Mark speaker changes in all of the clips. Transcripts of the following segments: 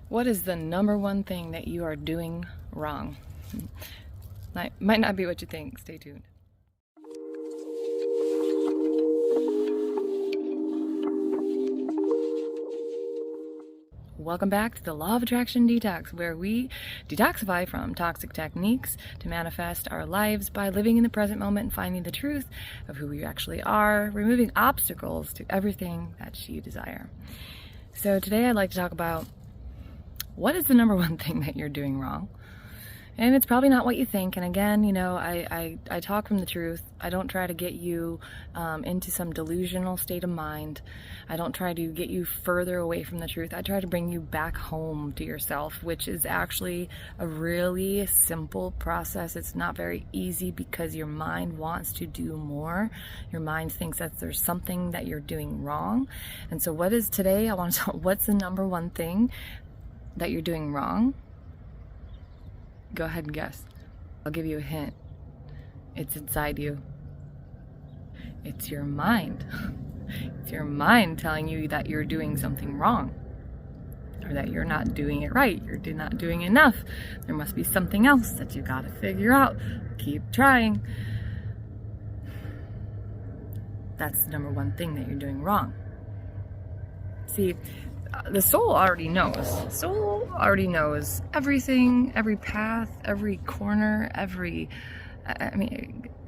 Speaker 1: What is the number one thing that you are doing wrong? Might not be what you think. Stay tuned. Welcome back to the Law of Attraction Detox, where we detoxify from toxic techniques to manifest our lives by living in the present moment and finding the truth of who we actually are, removing obstacles to everything that you desire. So today I'd like to talk about what is the number one thing that you're doing wrong. And it's probably not what you think. And again, I talk from the truth. I don't try to get you into some delusional state of mind. I don't try to get you further away from the truth. I try to bring you back home to yourself, which is actually a really simple process. It's not very easy because your mind wants to do more. Your mind thinks that there's something that you're doing wrong. And so what is today? I want to talk, what's the number one thing that you're doing wrong? Go ahead and guess. I'll give you a hint. It's inside you. It's your mind. It's your mind telling you that you're doing something wrong, or that you're not doing it right. You're not doing enough. There must be something else that you gotta figure out. Keep trying. That's the number one thing that you're doing wrong. See, the soul already knows. The soul already knows everything, every path, every corner,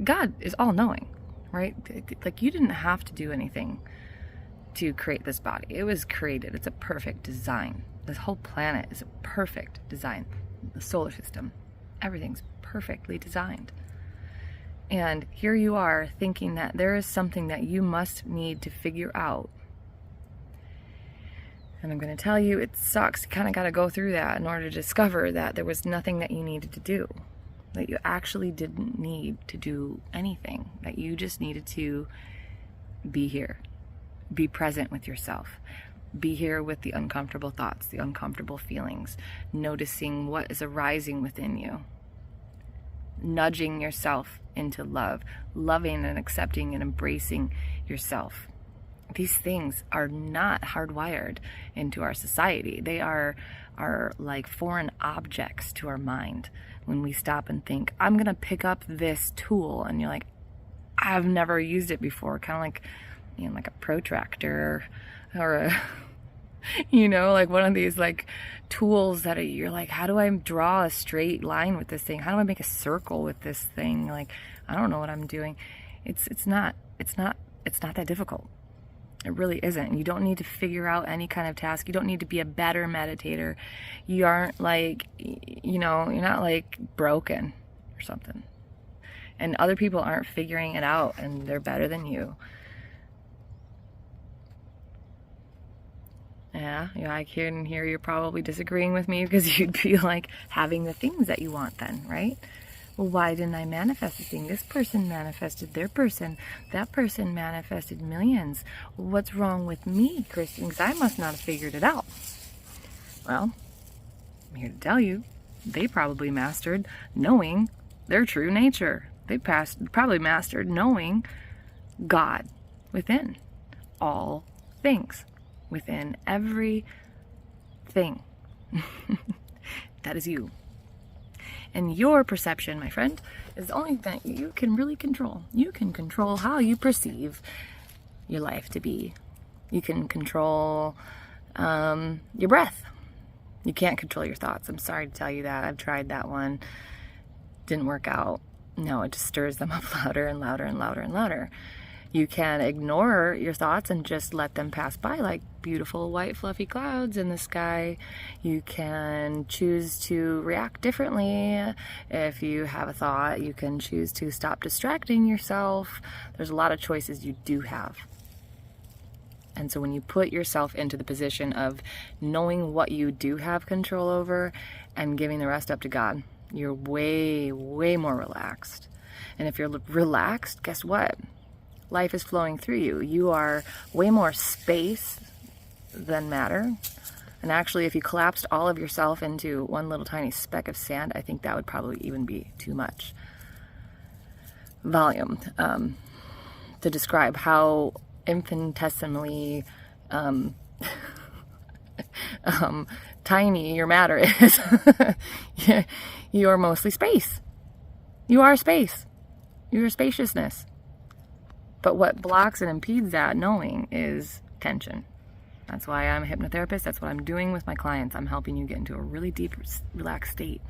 Speaker 1: God is all knowing, right? Like, you didn't have to do anything to create this body. It was created. It's a perfect design. This whole planet is a perfect design. The solar system, everything's perfectly designed. And here you are thinking that there is something that you must need to figure out. And I'm going to tell you, it sucks. You kind of got to go through that in order to discover that there was nothing that you needed to do. That you actually didn't need to do anything. That you just needed to be here. Be present with yourself. Be here with the uncomfortable thoughts, the uncomfortable feelings. Noticing what is arising within you. Nudging yourself into love. Loving and accepting and embracing yourself. These things are not hardwired into our society. They are like foreign objects to our mind. When we stop and think, I'm going to pick up this tool, and you're like, I've never used it before. Kind of like, like a protractor or a, like one of these like tools that you're like, how do I draw a straight line with this thing? How do I make a circle with this thing? Like, I don't know what I'm doing. It's not that difficult. It really isn't. You don't need to figure out any kind of task. You don't need to be a better meditator. You aren't like, you're not like broken or something. And other people aren't figuring it out and they're better than you. Yeah, I can hear you're probably disagreeing with me because you'd be like having the things that you want then, right? Well, why didn't I manifest the thing? This person manifested their person. That person manifested millions. What's wrong with me, Kristen? Because I must not have figured it out. Well, I'm here to tell you, they probably mastered knowing their true nature. They probably mastered knowing God within all things, within every thing. That is you. And your perception, my friend, is the only thing you can really control. You can control how you perceive your life to be. You can control your breath. You can't control your thoughts. I'm sorry to tell you that. I've tried that one. Didn't work out. No, it just stirs them up louder and louder and louder and louder. You can ignore your thoughts and just let them pass by like beautiful white fluffy clouds in the sky. You can choose to react differently. If you have a thought, you can choose to stop distracting yourself. There's a lot of choices you do have. And so when you put yourself into the position of knowing what you do have control over and giving the rest up to God, you're way, way more relaxed. And if you're relaxed, guess what? Life is flowing through you. You are way more space than matter. And actually, if you collapsed all of yourself into one little tiny speck of sand, I think that would probably even be too much volume to describe how infinitesimally tiny your matter is. You're mostly space. You are space. You're spaciousness. But what blocks and impedes that knowing is tension. That's why I'm a hypnotherapist. That's what I'm doing with my clients. I'm helping you get into a really deep, relaxed state.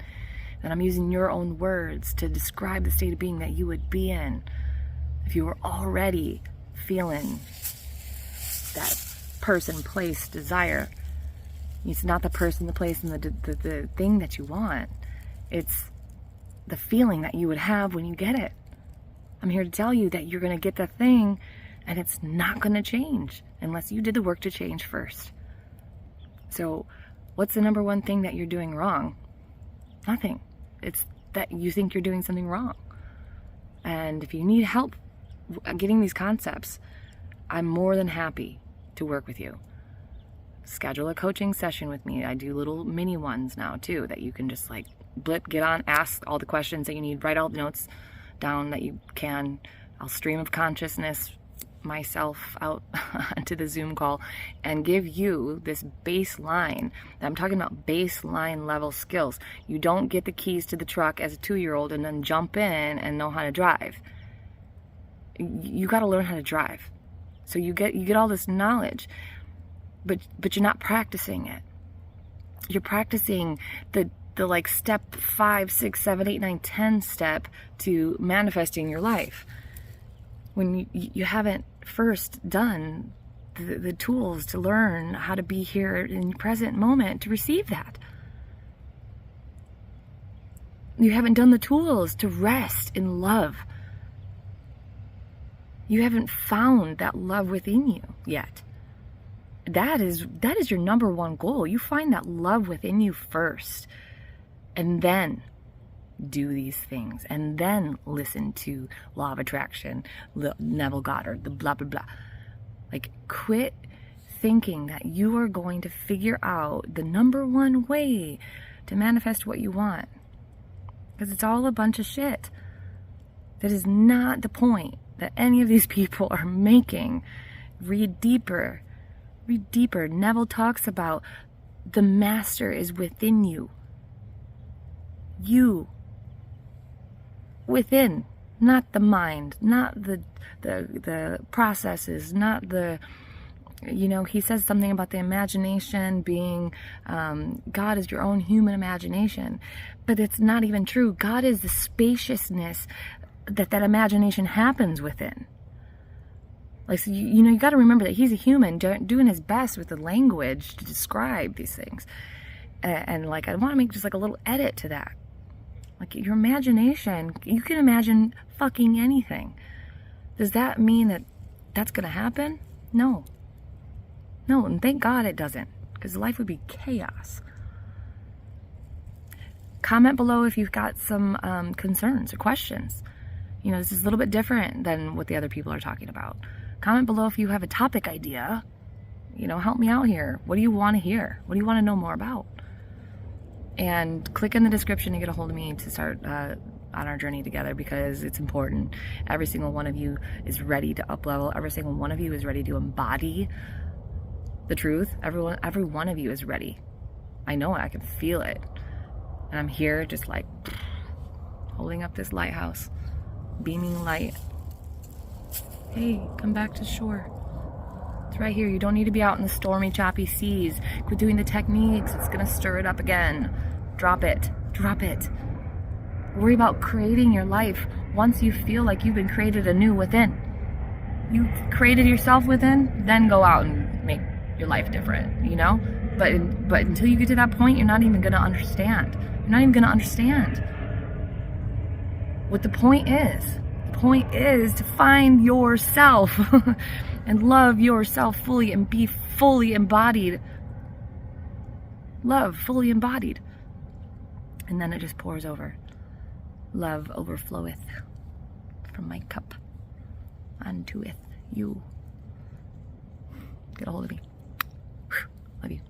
Speaker 1: And I'm using your own words to describe the state of being that you would be in if you were already feeling that person, place, desire. It's not the person, the place, and the thing that you want. It's the feeling that you would have when you get it. I'm here to tell you that you're going to get the thing, and it's not going to change unless you did the work to change first. So what's the number one thing that you're doing wrong? Nothing. It's that you think you're doing something wrong. And if you need help getting these concepts, I'm more than happy to work with you. Schedule a coaching session with me. I do little mini ones now too that you can just like blip, get on, ask all the questions that you need, write all the notes down that you can. I'll stream of consciousness myself out onto the Zoom call and give you this baseline. I'm talking about baseline level skills. You don't get the keys to the truck as a 2-year-old and then jump in and know how to drive. You got to learn how to drive. So you get all this knowledge, but you're not practicing it. You're practicing the like step 5, 6, 7, 8, 9, 10 step to manifesting your life. When you haven't first done the tools to learn how to be here in the present moment to receive that. You haven't done the tools to rest in love. You haven't found that love within you yet. That is your number one goal. You find that love within you first, and then do these things, and then listen to Law of Attraction, Neville Goddard, the blah, blah, blah. Like, quit thinking that you are going to figure out the number one way to manifest what you want. Because it's all a bunch of shit. That is not the point that any of these people are making. Read deeper. Read deeper. Neville talks about the master is within you. You. Within, not the mind, not the processes, not the, he says something about the imagination being, God is your own human imagination, but it's not even true. God is the spaciousness that imagination happens within. Like, so you got to remember that he's a human doing his best with the language to describe these things. And like, I want to make just like a little edit to that. Like, your imagination, you can imagine fucking anything. Does that mean that that's going to happen? No. No, and thank God it doesn't, because life would be chaos. Comment below if you've got some concerns or questions. This is a little bit different than what the other people are talking about. Comment below if you have a topic idea. Help me out here. What do you want to hear? What do you want to know more about? And click in the description to get a hold of me to start on our journey together, because it's important. Every single one of you is ready to up-level. Every single one of you is ready to embody the truth. Every one of you is ready. I know it. I can feel it. And I'm here just like holding up this lighthouse, beaming light. Hey, come back to shore. It's right here. You don't need to be out in the stormy, choppy seas. Quit doing the techniques. It's going to stir it up again. Drop it. Drop it. Worry about creating your life once you feel like you've been created anew within. You've created yourself within, then go out and make your life different, But until you get to that point, you're not even going to understand. You're not even going to understand what the point is. The point is to find yourself and love yourself fully and be fully embodied. Love fully embodied. And then it just pours over. Love overfloweth from my cup untoeth you. Get a hold of me. Love you.